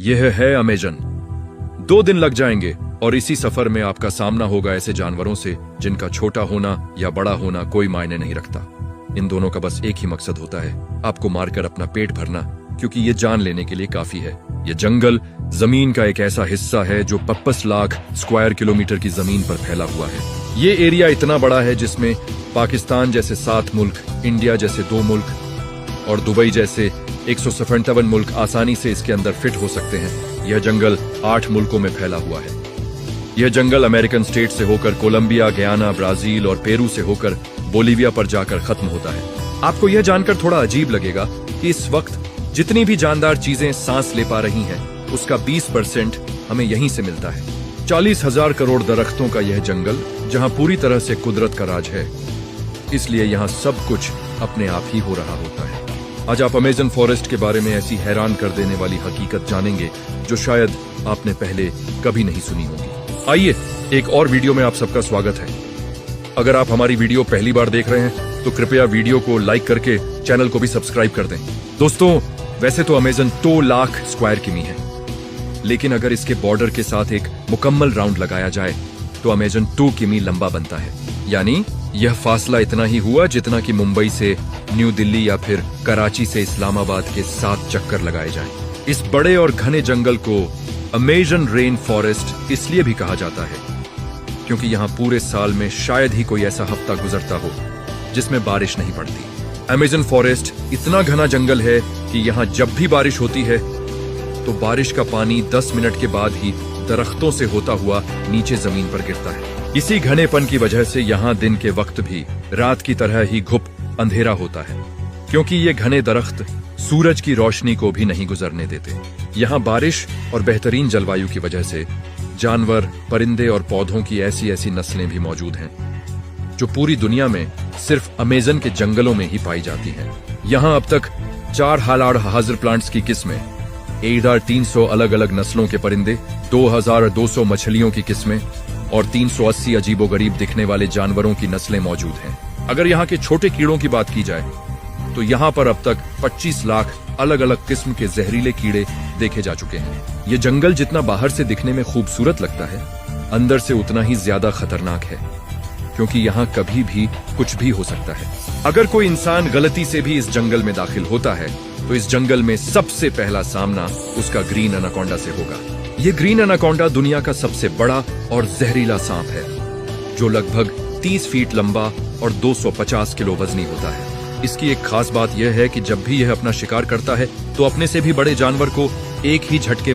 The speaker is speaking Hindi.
यह है अमेजन। 2 दिन लग जाएंगे और इसी सफर में आपका सामना होगा ऐसे जानवरों से जिनका छोटा होना या बड़ा होना कोई मायने नहीं रखता। इन दोनों का बस एक ही मकसद होता है, आपको मारकर अपना पेट भरना, क्योंकि ये जान लेने के लिए काफी है। ये जंगल जमीन का एक ऐसा हिस्सा है जो 25 लाख स्क्वायर किलोमीटर की जमीन पर फैला हुआ है। ये एरिया इतना बड़ा है जिसमें पाकिस्तान जैसे 7 मुल्क, इंडिया जैसे 2 मुल्क और दुबई जैसे 157 मुल्क आसानी से इसके अंदर फिट हो सकते हैं। यह जंगल 8 मुल्कों में फैला हुआ है। यह जंगल अमेरिकन स्टेट से होकर कोलंबिया, गयाना, ब्राजील और पेरू से होकर बोलीविया पर जाकर खत्म होता है। आपको यह जानकर थोड़ा अजीब लगेगा कि इस वक्त जितनी भी जानदार चीजें सांस ले पा रही हैं, उसका 20% हमें यहीं से मिलता है। 40,000 करोड़ दरख्तों का यह जंगल, जहां पूरी तरह से कुदरत का राज है, इसलिए यहाँ सब कुछ अपने आप ही हो रहा होता है। आज आप अमेजन फॉरेस्ट के बारे में ऐसी हैरान कर देने वाली हकीकत जानेंगे जो शायद आपने पहले कभी नहीं सुनी होगी। आइए, एक और वीडियो में आप सबका स्वागत है। अगर आप हमारी वीडियो पहली बार देख रहे हैं तो कृपया वीडियो को लाइक करके चैनल को भी सब्सक्राइब कर दें। दोस्तों, वैसे तो अमेजन 2 लाख स्क्वायर किमी है, लेकिन अगर इसके बॉर्डर के साथ एक मुकम्मल राउंड लगाया जाए तो अमेजन 2 किमी लंबा बनता है। यानी यह फासला इतना ही हुआ जितना कि मुंबई से न्यू दिल्ली या फिर कराची से इस्लामाबाद के 7 चक्कर लगाए जाएं। इस बड़े और घने जंगल को अमेजन रेन फॉरेस्ट इसलिए भी कहा जाता है क्योंकि यहाँ पूरे साल में शायद ही कोई ऐसा हफ्ता गुजरता हो जिसमें बारिश नहीं पड़ती। अमेजन फॉरेस्ट इतना घना जंगल है कि यहाँ जब भी बारिश होती है तो बारिश का पानी 10 मिनट के बाद ही दरख्तों से होता हुआ नीचे जमीन पर गिरता है। इसी घनेपन की वजह से यहाँ दिन के वक्त भी रात की तरह ही घुप अंधेरा होता है, क्योंकि ये घने दरख्त सूरज की रोशनी को भी नहीं गुजरने देते। यहाँ बारिश और बेहतरीन जलवायु की वजह से जानवर, परिंदे और पौधों की ऐसी ऐसी नस्लें भी मौजूद हैं जो पूरी दुनिया में सिर्फ अमेजन के जंगलों में ही पाई जाती हैं। यहाँ अब तक 4 हालाड़ हाजिर प्लांट्स की किस्में, 1300 अलग अलग नस्लों के परिंदे, 2200 मछलियों की किस्में और 380 अजीबोगरीब दिखने वाले जानवरों की नस्लें मौजूद हैं। अगर यहाँ के छोटे कीड़ों की बात की जाए तो यहाँ पर अब तक 25 लाख अलग अलग किस्म के जहरीले कीड़े देखे जा चुके हैं। ये जंगल जितना बाहर से दिखने में खूबसूरत लगता है, अंदर से उतना ही ज्यादा खतरनाक है, क्योंकि यहाँ कभी भी कुछ भी हो सकता है। अगर कोई इंसान गलती से भी इस जंगल में दाखिल होता है तो इस जंगल में सबसे पहला सामना उसका ग्रीन एनाकोंडा से होगा। ये ग्रीन एनाकोंडा दुनिया का सबसे बड़ा और जहरीला सांप है, जो लगभग 30 फीट लंबा और 250 किलो वजनी होता है। इसकी एक खास बात यह है कि जब भी यह अपना शिकार करता है तो अपने से भी बड़े जानवर को एक ही झटके